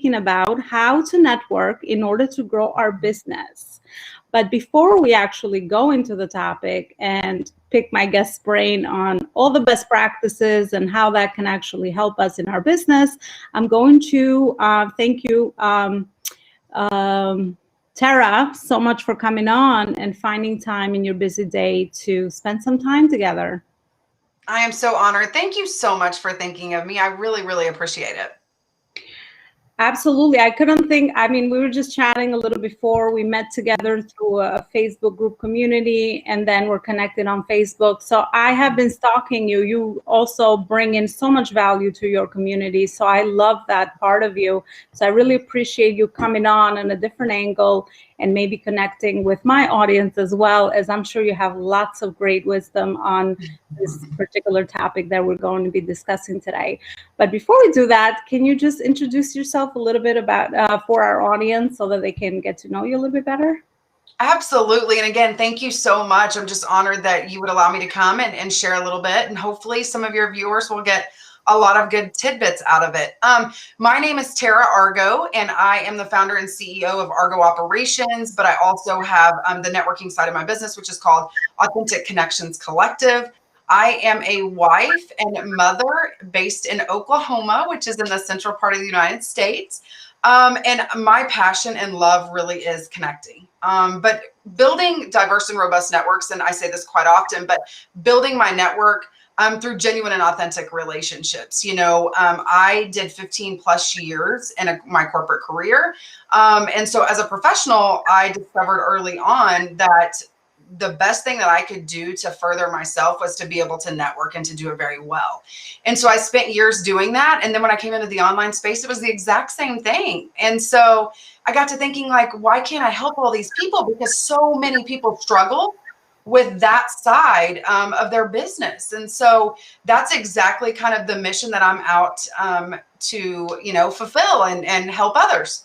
about how to network in order to grow our business. But before we actually go into the topic and pick my guest's brain on all the best practices and how that can actually help us in our business, I'm going to thank you, Tara, so much for coming on and finding time in your busy day to spend some time together. I am so honored. Thank you so much for thinking of me. I really, really appreciate it. Absolutely. I couldn't think, I mean, we were just chatting a little before. We met together through a Facebook group community, and then we're connected on Facebook. So I have been stalking you. You also bring in so much value to your community. So I love that part of you. So I really appreciate you coming on a different angle and maybe connecting with my audience as well, as I'm sure you have lots of great wisdom on this particular topic that we're going to be discussing today. But before we do that, can you just introduce yourself a little bit about for our audience so that they can get to know you a little bit better? Absolutely. And again, thank you so much. I'm just honored that you would allow me to come and share a little bit. And hopefully some of your viewers will get a lot of good tidbits out of it. My name is Tara Argo, and I am the founder and CEO of Argo Operations, but I also have the networking side of my business, which is called Authentic Connections Collective. I am a wife and mother based in Oklahoma, which is in the central part of the United States. And my passion and love really is connecting. But building diverse and robust networks, and I say this quite often, but building my network through genuine and authentic relationships. You know, I did 15 plus years in my corporate career. And so as a professional, I discovered early on that the best thing that I could do to further myself was to be able to network and to do it very well. And so I spent years doing that. And then when I came into the online space, it was the exact same thing. And so I got to thinking, like, why can't I help all these people? Because so many people struggle with that side of their business. And so that's exactly kind of the mission that I'm out to, you know, fulfill and help others.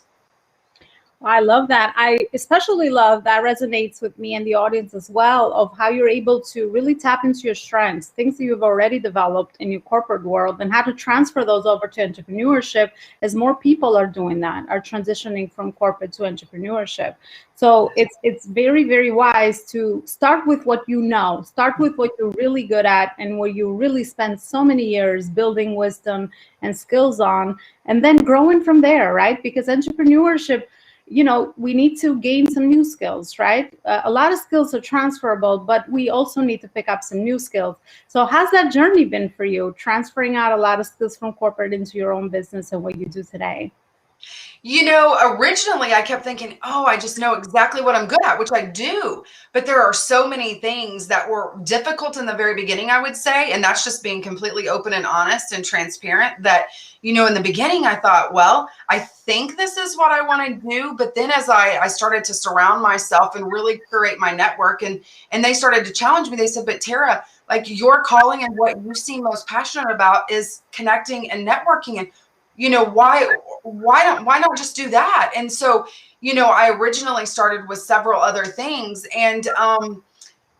I love that. I especially love that resonates with me and the audience as well, of how you're able to really tap into your strengths, things that you've already developed in your corporate world, and how to transfer those over to entrepreneurship, as more people are doing that, are transitioning from corporate to entrepreneurship. So it's very, very wise to start with what you know, start with what you're really good at and where you really spend so many years building wisdom and skills on, and then growing from there, right? Because entrepreneurship, you know, we need to gain some new skills, right? A lot of skills are transferable, but we also need to pick up some new skills. So how's that journey been for you, transferring out a lot of skills from corporate into your own business and what you do today? You know, originally I kept thinking, oh, I just know exactly what I'm good at, which I do. But there are so many things that were difficult in the very beginning, I would say. And that's just being completely open and honest and transparent that, you know, in the beginning, I thought, well, I think this is what I want to do. But then as I started to surround myself and really curate my network, and they started to challenge me, they said, but Tara, like, your calling and what you seem most passionate about is connecting and networking. And you know, why not just do that? And so, you know, I originally started with several other things, and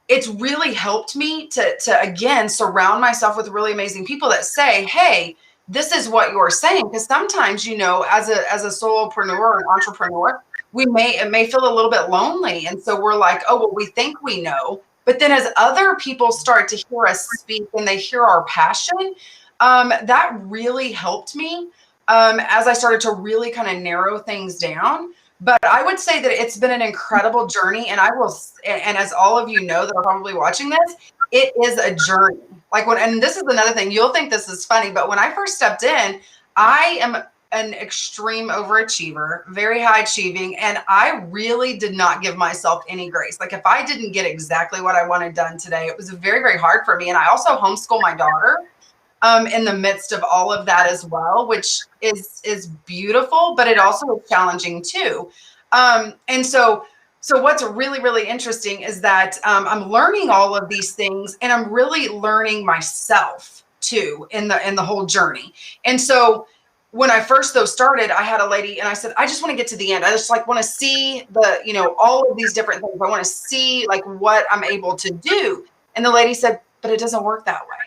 it's really helped me to again surround myself with really amazing people that say, hey, this is what you're saying. Because sometimes, you know, as a solopreneur or an entrepreneur, it may feel a little bit lonely. And so we're like, oh, well, we think we know. But then as other people start to hear us speak and they hear our passion, that really helped me as I started to really kind of narrow things down. But I would say that it's been an incredible journey. And and as all of you know that are probably watching this, it is a journey. Like and this is another thing, you'll think this is funny, but when I first stepped in, I am an extreme overachiever, very high achieving. And I really did not give myself any grace. Like if I didn't get exactly what I wanted done today, it was very, very hard for me. And I also homeschool my daughter in the midst of all of that as well, which is beautiful, but it also is challenging too. And so what's really, really interesting is that I'm learning all of these things, and I'm really learning myself too in the whole journey. And so when I first though started, I had a lady and I said, I just want to get to the end. I just like want to see all of these different things. I want to see like what I'm able to do. And the lady said, but it doesn't work that way.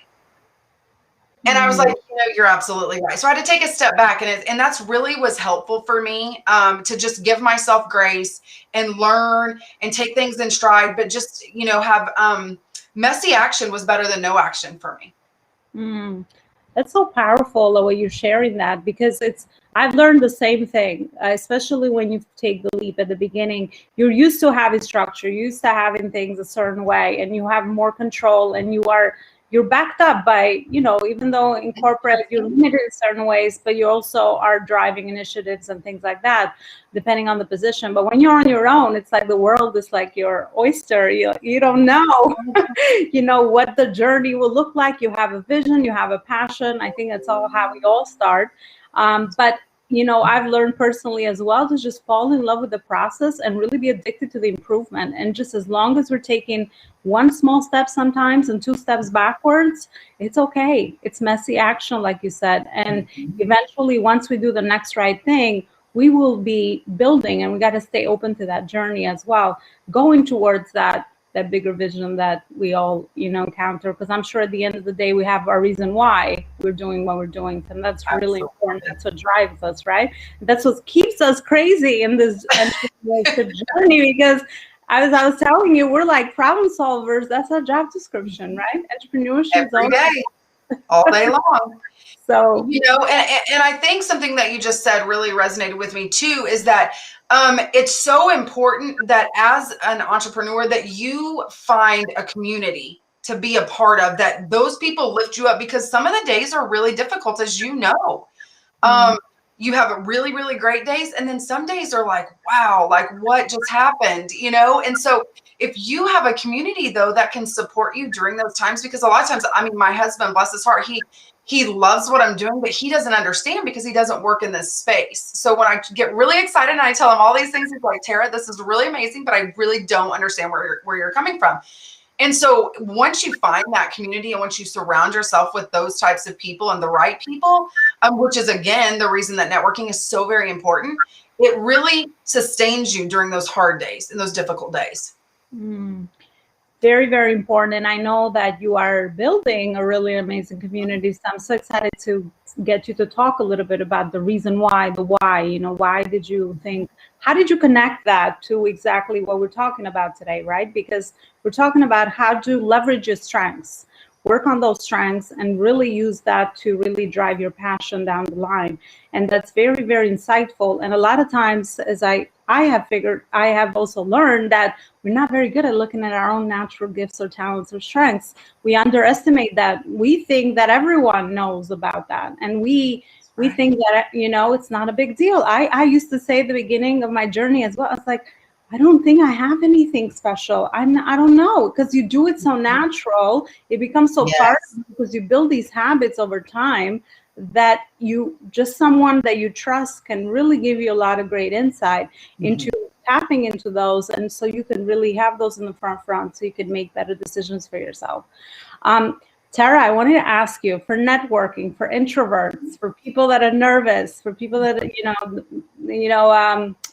And I was like, you're absolutely right. So I had to take a step back, and that's really was helpful for me, to just give myself grace and learn and take things in stride, but just, have, messy action was better than no action for me. That's so powerful the way you're sharing that, because I've learned the same thing, especially when you take the leap at the beginning. You're used to having structure, used to having things a certain way, and you have more control, and you're backed up by, even though in corporate you're limited in certain ways, but you also are driving initiatives and things like that, depending on the position. But when you're on your own, it's like the world is like your oyster. You don't know, what the journey will look like. You have a vision, you have a passion. I think that's all how we all start. But I've learned personally as well to just fall in love with the process and really be addicted to the improvement. And just as long as we're taking one small step sometimes and 2 steps backwards, it's okay. It's messy action, like you said. And eventually, once we do the next right thing, we will be building, and we got to stay open to that journey as well, going towards that bigger vision that we all, encounter. Because I'm sure at the end of the day, we have our reason why we're doing what we're doing. And that's really important. That's what drives us, right? That's what keeps us crazy in this entrepreneurship journey. Because as I was telling you, we're like problem solvers. That's our job description, right? Entrepreneurship Every day, all day long. So, and I think something that you just said really resonated with me too, is that it's so important that as an entrepreneur that you find a community to be a part of, that those people lift you up, because some of the days are really difficult, as you know. You have really, really great days, and then some days are like, wow, like what just happened, And so if you have a community though that can support you during those times, because a lot of times, my husband, bless his heart, he loves what I'm doing, but he doesn't understand because he doesn't work in this space. So when I get really excited and I tell him all these things, he's like, Tara, this is really amazing, but I really don't understand where you're coming from. And so once you find that community, and once you surround yourself with those types of people and the right people, which is, again, the reason that networking is so very important, it really sustains you during those hard days and those difficult days. Very, very important. And I know that you are building a really amazing community. So I'm so excited to get you to talk a little bit about the reason why, why did you think, how did you connect that to exactly what we're talking about today, right? Because we're talking about how to leverage your strengths, work on those strengths, and really use that to really drive your passion down the line. And that's very, very insightful. And a lot of times, as I have also learned that we're not very good at looking at our own natural gifts or talents or strengths. We underestimate that. We think that everyone knows about that. And we think that, it's not a big deal. I used to say at the beginning of my journey as well, I was like, I don't think I have anything special. I don't know, because you do it so natural. It becomes so part of you, because you build these habits over time that someone that you trust can really give you a lot of great insight into tapping into those. And so you can really have those in the front so you can make better decisions for yourself. Tara, I wanted to ask you, for networking, for introverts, for people that are nervous, for people that,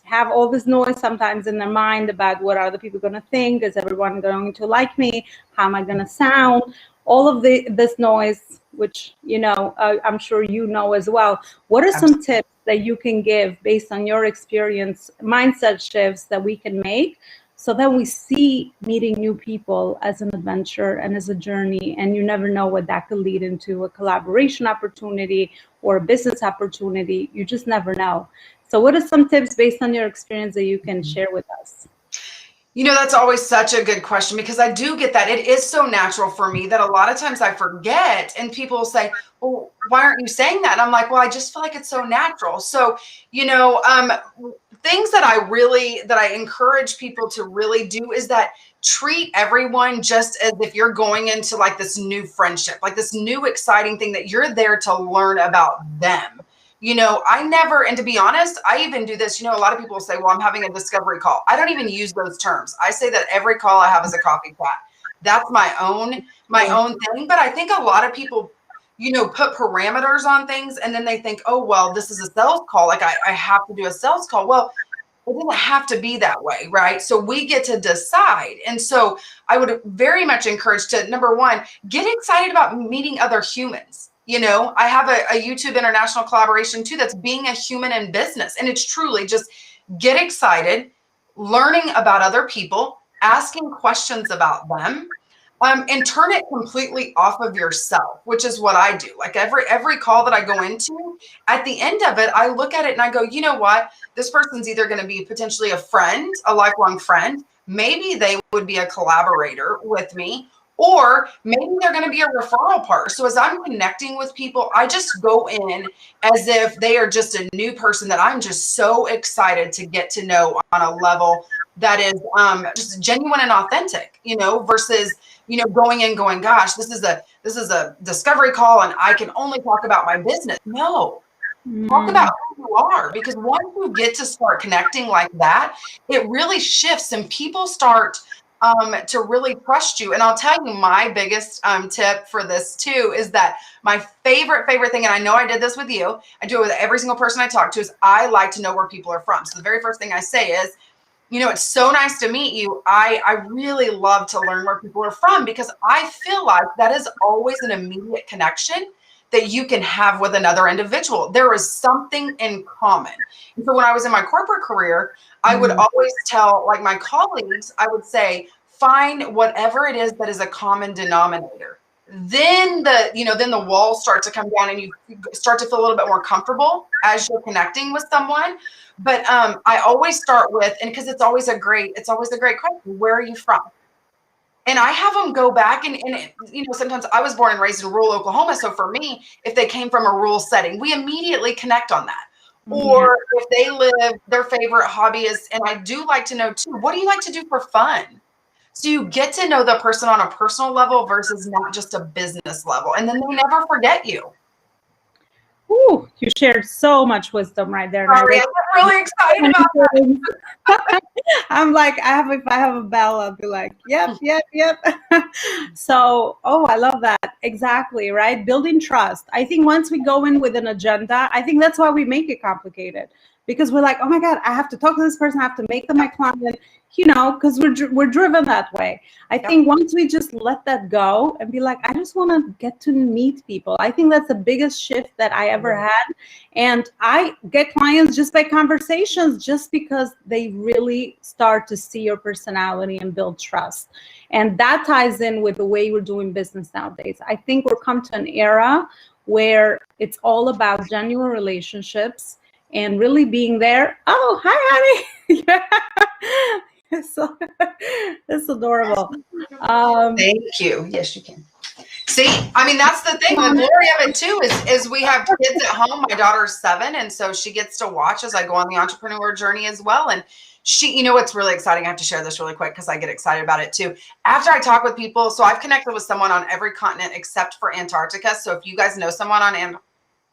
have all this noise sometimes in their mind about what are the people going to think? Is everyone going to like me? How am I going to sound? All of this noise, which, I'm sure as well. What are some tips that you can give based on your experience, mindset shifts that we can make so that we see meeting new people as an adventure and as a journey, and you never know what that could lead into, a collaboration opportunity or a business opportunity. You just never know. So what are some tips based on your experience that you can share with us? That's always such a good question, because I do get that. It is so natural for me that a lot of times I forget, and people will say, well, why aren't you saying that? And I'm like, well, I just feel like it's so natural. So, things that I encourage people to really do is that treat everyone just as if you're going into like this new friendship, like this new exciting thing that you're there to learn about them. And to be honest, I even do this, a lot of people say, well, I'm having a discovery call. I don't even use those terms. I say that every call I have is a coffee chat. That's my own thing. But I think a lot of people, put parameters on things, and then they think, oh, well, this is a sales call. Like I have to do a sales call. Well, it doesn't have to be that way, right? So we get to decide. And so I would very much encourage to, number one, get excited about meeting other humans. You know, I have a YouTube international collaboration too that's being a human in business. And it's truly just get excited, learning about other people, asking questions about them, and turn it completely off of yourself, which is what I do. Like every call that I go into, at the end of it, I look at it and I go, you know what? This person's either going to be potentially a friend, a lifelong friend. Maybe they would be a collaborator with me, or maybe they're going to be a referral partner. So as I'm connecting with people, I just go in as if they are just a new person that I'm just so excited to get to know on a level that is just genuine and authentic, you know, versus, you know, going in going, gosh, this is a discovery call and I can only talk about my business. No, talk about who you are, because once you get to start connecting like that, it really shifts and people start to really trust you. And I'll tell you my biggest tip for this too is that my favorite thing, and I know I did this with you, I do it with every single person I talk to, is I like to know where people are from. So the very first thing I say is, you know, it's so nice to meet you. I really love to learn where people are from, because I feel like that is always an immediate connection that you can have with another individual. There is something in common. And so when I was in my corporate career, I would always tell like my colleagues, I would say, find whatever it is that is a common denominator. Then the walls start to come down and you start to feel a little bit more comfortable as you're connecting with someone. But I always start with, and because it's always a great question, where are you from? And I have them go back and you know, sometimes I was born and raised in rural Oklahoma. So for me, if they came from a rural setting, we immediately connect on that. Or if they live, their favorite hobby is, and I do like to know too, what do you like to do for fun? So you get to know the person on a personal level versus not just a business level. And then they never forget you. Ooh, you shared so much wisdom right there. Sorry, I'm really excited about that. I'm like, if I have a bell, I'll be like, yep. So, I love that. Exactly, right? Building trust. I think once we go in with an agenda, I think that's why we make it complicated, because we're like, oh my God, I have to talk to this person, I have to make them my client, you know, because we're driven that way. I think once we just let that go and be like, I just want to get to meet people. I think that's the biggest shift that I ever had. And I get clients just by conversations, just because they really start to see your personality and build trust. And that ties in with the way we're doing business nowadays. I think we're come to an era where it's all about genuine relationships and really being there. Oh, hi, honey. Yeah. So it's adorable. Thank you. Yes, you can. See, I mean, that's the thing. The glory of it too is we have kids at home. My daughter's 7, and so she gets to watch as I go on the entrepreneur journey as well. And she, you know, what's really exciting, I have to share this really quick because I get excited about it too. After I talk with people, so I've connected with someone on every continent except for Antarctica. So if you guys know someone on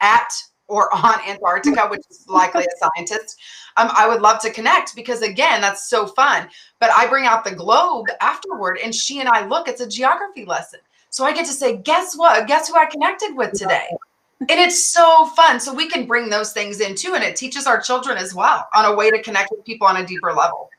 Antarctica, which is likely a scientist, I would love to connect, because again, that's so fun. But I bring out the globe afterward and she and I look, it's a geography lesson. So I get to say, guess what? Guess who I connected with today? And it's so fun. So we can bring those things in too. And it teaches our children as well on a way to connect with people on a deeper level.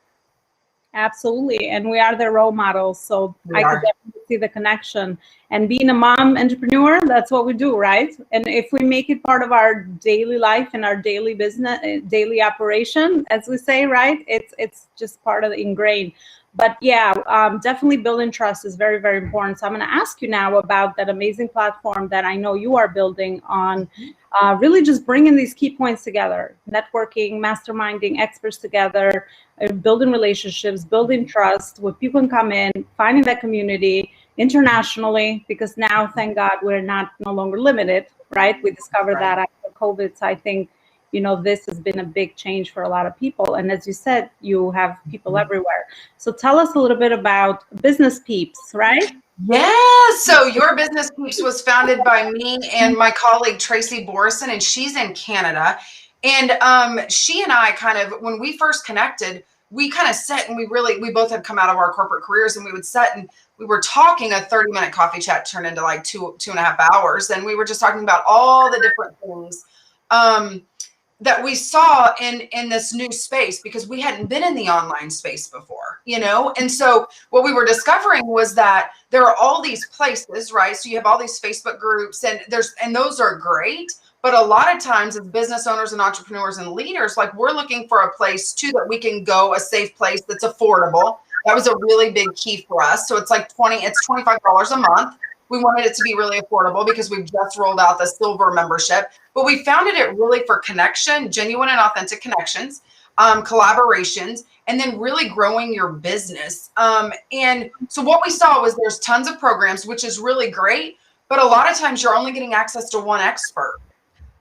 Absolutely. And we are their role models. So I could definitely see the connection. And being a mom entrepreneur, that's what we do, right? And if we make it part of our daily life and our daily business, daily operation, as we say, right? It's just part of the ingrained. But yeah, definitely building trust is very, very important. So I'm going to ask you now about that amazing platform that I know you are building on, really just bringing these key points together: networking, masterminding, experts together, building relationships, building trust, where people can come in, finding that community internationally, because now, thank God, we're no longer limited, right? We discovered that after COVID. So I think, you know, this has been a big change for a lot of people. And as you said, you have people everywhere. So tell us a little bit about Business Peeps, right? Yeah. So Your Business Peeps was founded by me and my colleague, Tracy Borison, and she's in Canada. And she and I kind of, when we first connected, we kind of sat and we both had come out of our corporate careers, and we would sit and we were talking. A 30-minute coffee chat turned into like 2.5 hours. And we were just talking about all the different things that we saw in this new space, because we hadn't been in the online space before. you know? And so what we were discovering was that there are all these places, right? So you have all these Facebook groups and those are great. But a lot of times as business owners and entrepreneurs and leaders, like we're looking for a place too that we can go, a safe place that's affordable. That was a really big key for us. So it's like it's $25 a month. We wanted it to be really affordable because we've just rolled out the silver membership, but we founded it really for connection, genuine and authentic connections, collaborations, and then really growing your business. And so what we saw was there's tons of programs, which is really great, but a lot of times you're only getting access to one expert.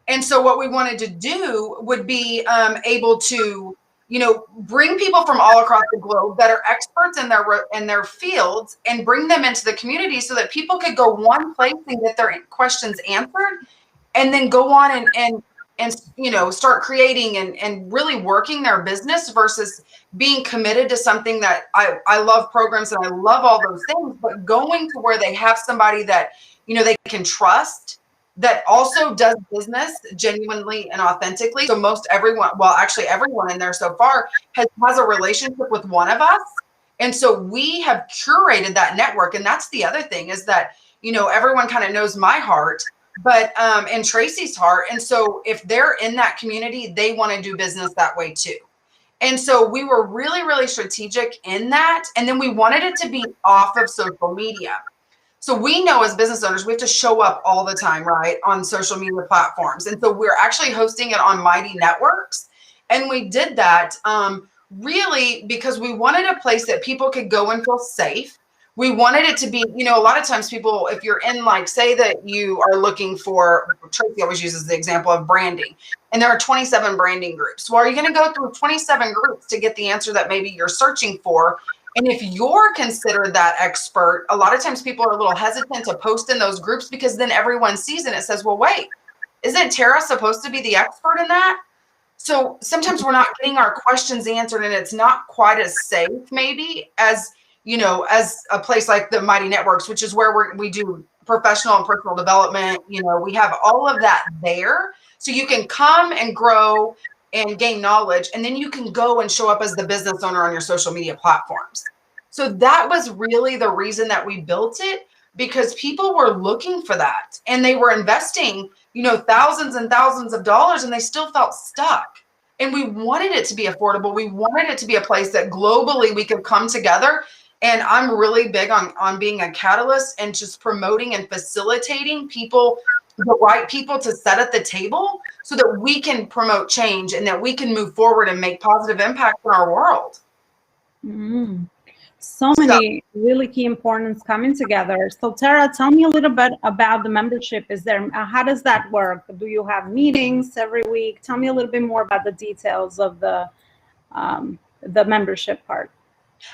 And so what we wanted to do would be able to, you know, bring people from all across the globe that are experts in their fields and bring them into the community so that people could go one place and get their questions answered and then go on and you know, start creating and really working their business versus being committed to something that I love programs and I love all those things, but going to where they have somebody that, you know, they can trust that also does business genuinely and authentically. So most everyone, well, actually everyone in there so far has a relationship with one of us. And so we have curated that network. And that's the other thing is that, you know, everyone kind of knows my heart, but, and Tracy's heart. And so if they're in that community, they want to do business that way too. And so we were really, really strategic in that. And then we wanted it to be off of social media. So we know as business owners, we have to show up all the time, right, on social media platforms. And so we're actually hosting it on Mighty Networks. And we did that really because we wanted a place that people could go and feel safe. We wanted it to be, you know, a lot of times people, if you're in like, say that you are looking for, Tracy always uses the example of branding, and there are 27 branding groups. Well, are you going to go through 27 groups to get the answer that maybe you're searching for? And if you're considered that expert, a lot of times people are a little hesitant to post in those groups because then everyone sees and it says, well, wait, isn't Tara supposed to be the expert in that? So sometimes we're not getting our questions answered and it's not quite as safe maybe as, you know, as a place like the Mighty Networks, which is where we do professional and personal development. You know, we have all of that there. So you can come and grow and gain knowledge, and then you can go and show up as the business owner on your social media platforms. So that was really the reason that we built it, because people were looking for that and they were investing, you know, thousands and thousands of dollars and they still felt stuck. And we wanted it to be affordable. We wanted it to be a place that globally we could come together. And I'm really big on being a catalyst and just promoting and facilitating people, the right people to set at the table so that we can promote change and that we can move forward and make positive impact in our world. Mm. So many really key importance coming together. So Tara, tell me a little bit about the membership. How does that work? Do you have meetings every week? Tell me a little bit more about the details of the membership part.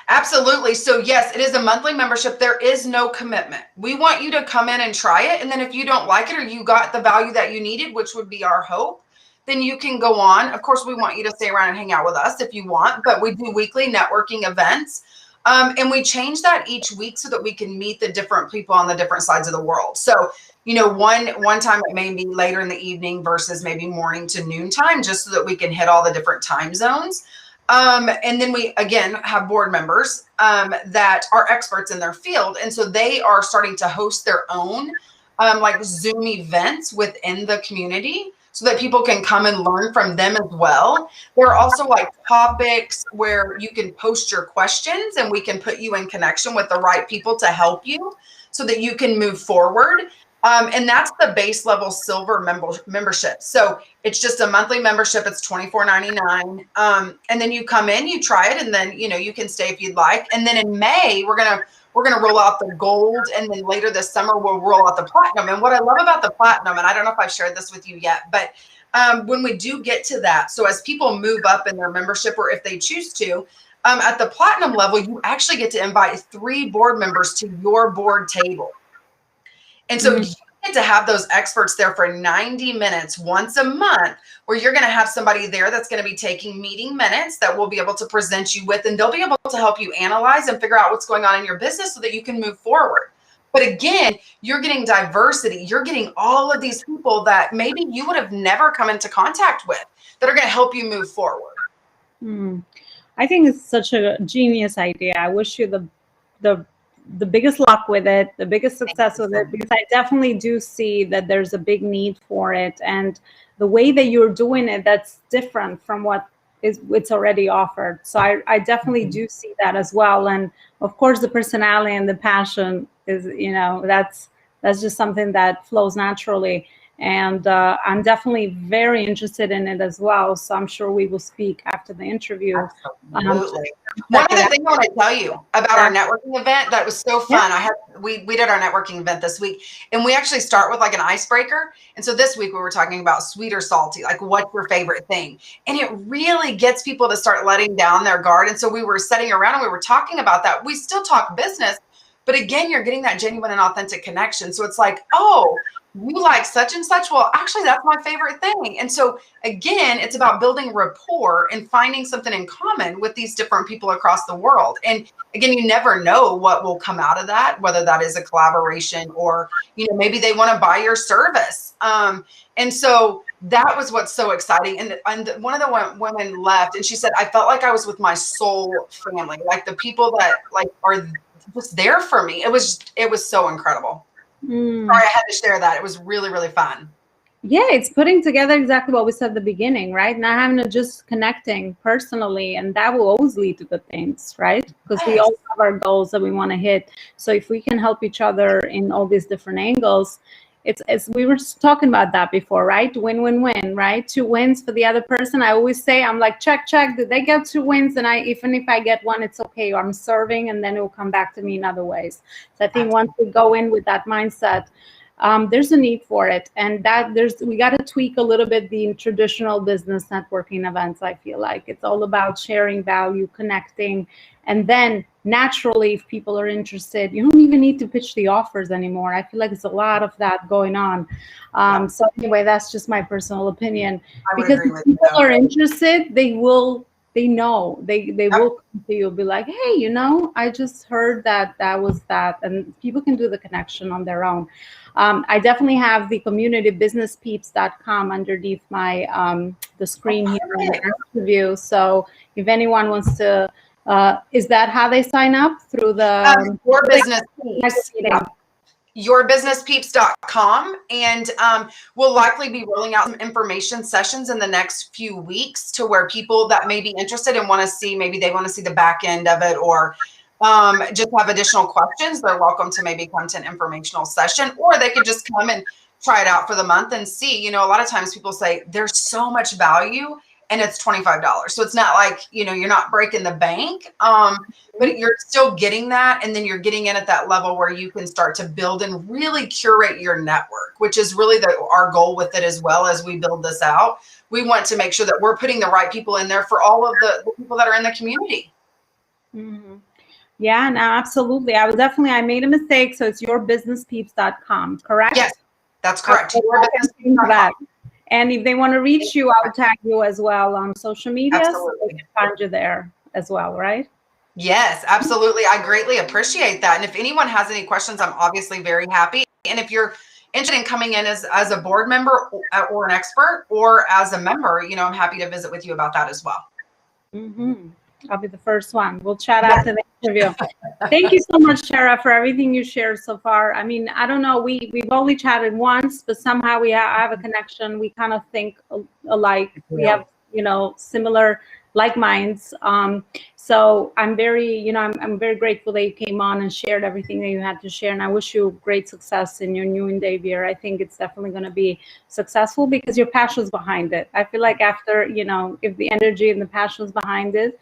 Absolutely. So yes, it is a monthly membership. There is no commitment. We want you to come in and try it. And then if you don't like it or you got the value that you needed, which would be our hope, then you can go on. Of course, we want you to stay around and hang out with us if you want, but we do weekly networking events. And we change that each week so that we can meet the different people on the different sides of the world. So, you know, one time it may be later in the evening versus maybe morning to noon time, just so that we can hit all the different time zones. And then we, again, have board members that are experts in their field. And so they are starting to host their own like Zoom events within the community so that people can come and learn from them as well. There are also like topics where you can post your questions and we can put you in connection with the right people to help you so that you can move forward. And that's the base level silver membership. So it's just a monthly membership. It's $24.99. And then you come in, you try it, and then, you know, you can stay if you'd like. And then in May, we're going to roll out the gold. And then later this summer, we'll roll out the platinum. And what I love about the platinum, and I don't know if I've shared this with you yet, but when we do get to that, so as people move up in their membership, or if they choose to, at the platinum level, you actually get to invite 3 board members to your board table. And so you get to have those experts there for 90 minutes once a month, where you're going to have somebody there that's going to be taking meeting minutes that we'll be able to present you with, and they'll be able to help you analyze and figure out what's going on in your business so that you can move forward. But again, you're getting diversity. You're getting all of these people that maybe you would have never come into contact with that are going to help you move forward. I think it's such a genius idea. I wish you the the biggest luck with it, the biggest success with it, because I definitely do see that there's a big need for it, and the way that you're doing it, that's different from what is it's already offered. So I definitely do see that as well. And of course, the personality and the passion is, you know, that's just something that flows naturally. And I'm definitely very interested in it as well. So I'm sure we will speak after the interview. Absolutely. One other thing I want to tell you about our networking event that was so fun. We did our networking event this week, and we actually start with like an icebreaker. And so this week we were talking about sweet or salty, like what's your favorite thing? And it really gets people to start letting down their guard. And so we were sitting around and we were talking about that. We still talk business, but again, you're getting that genuine and authentic connection. So it's like, oh, you like such and such. Well, actually, that's my favorite thing. And so again, it's about building rapport and finding something in common with these different people across the world. And again, you never know what will come out of that, whether that is a collaboration or, you know, maybe they want to buy your service. And so that was what's so exciting. And one of the women left and she said, I felt like I was with my soul family, like the people that like are just there for me. It was so incredible. Sorry, I had to share that. It was really, really fun. Yeah, it's putting together exactly what we said at the beginning, right? Not having to just connecting personally, and that will always lead to good things, right? Because we all have our goals that we want to hit. So if we can help each other in all these different angles, it's we were just talking about that before, right? Win, win, win, right? 2 wins for the other person. I always say, I'm like, check. Did they get 2 wins? And even if I get 1, it's okay. I'm serving, and then it will come back to me in other ways. So I think once we go in with that mindset, there's a need for it, and we got to tweak a little bit the traditional business networking events. I feel like it's all about sharing value, connecting, and then naturally, if people are interested, you don't even need to pitch the offers anymore. I feel like it's a lot of that going on. So anyway, that's just my personal opinion. Because if people are interested, they know they will come to you and be like, hey, you know, I just heard that was that, and people can do the connection on their own. I definitely have the communitybusinesspeeps.com underneath my the screen here in the interview. So if anyone wants to, is that how they sign up through the Your Business Peeps? Yourbusinesspeeps.com, and we'll likely be rolling out some information sessions in the next few weeks to where people that may be interested and want to see, maybe they want to see the back end of it or just have additional questions, they're welcome to maybe come to an informational session, or they could just come and try it out for the month and see. You know, a lot of times people say there's so much value and it's $25. So it's not like, you know, you're not breaking the bank, but you're still getting that. And then you're getting in at that level where you can start to build and really curate your network, which is really our goal with it as well. As we build this out, we want to make sure that we're putting the right people in there for all of the people that are in the community. Yeah, no, absolutely. I made a mistake. So it's yourbusinesspeeps.com, correct? Yes, that's correct. And if they want to reach you, I'll tag you as well on social media. Absolutely. So they can find you there as well, right? Yes, absolutely. I greatly appreciate that. And if anyone has any questions, I'm obviously very happy. And if you're interested in coming in as a board member or an expert or as a member, you know, I'm happy to visit with you about that as well. I'll be the first one. We'll chat after the interview. Thank you so much, Tara, for everything you shared so far. I mean, I don't know, we've only chatted once, but somehow I have a connection. We kind of think alike. We have, you know, similar like minds. So I'm very, I'm very grateful that you came on and shared everything that you had to share. And I wish you great success in your new endeavor. I think it's definitely going to be successful because your passion's behind it. I feel like after, if the energy and the passion's behind it,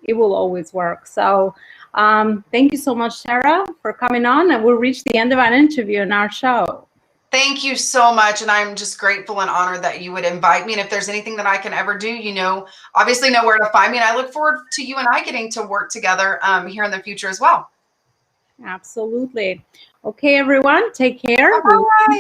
it will always work. So thank you so much, Tara, for coming on, and we'll reach the end of our interview in our show. Thank you so much. And I'm just grateful and honored that you would invite me. And if there's anything that I can ever do, obviously know where to find me. And I look forward to you and I getting to work together here in the future as well. Absolutely. Okay, everyone, take care. Bye.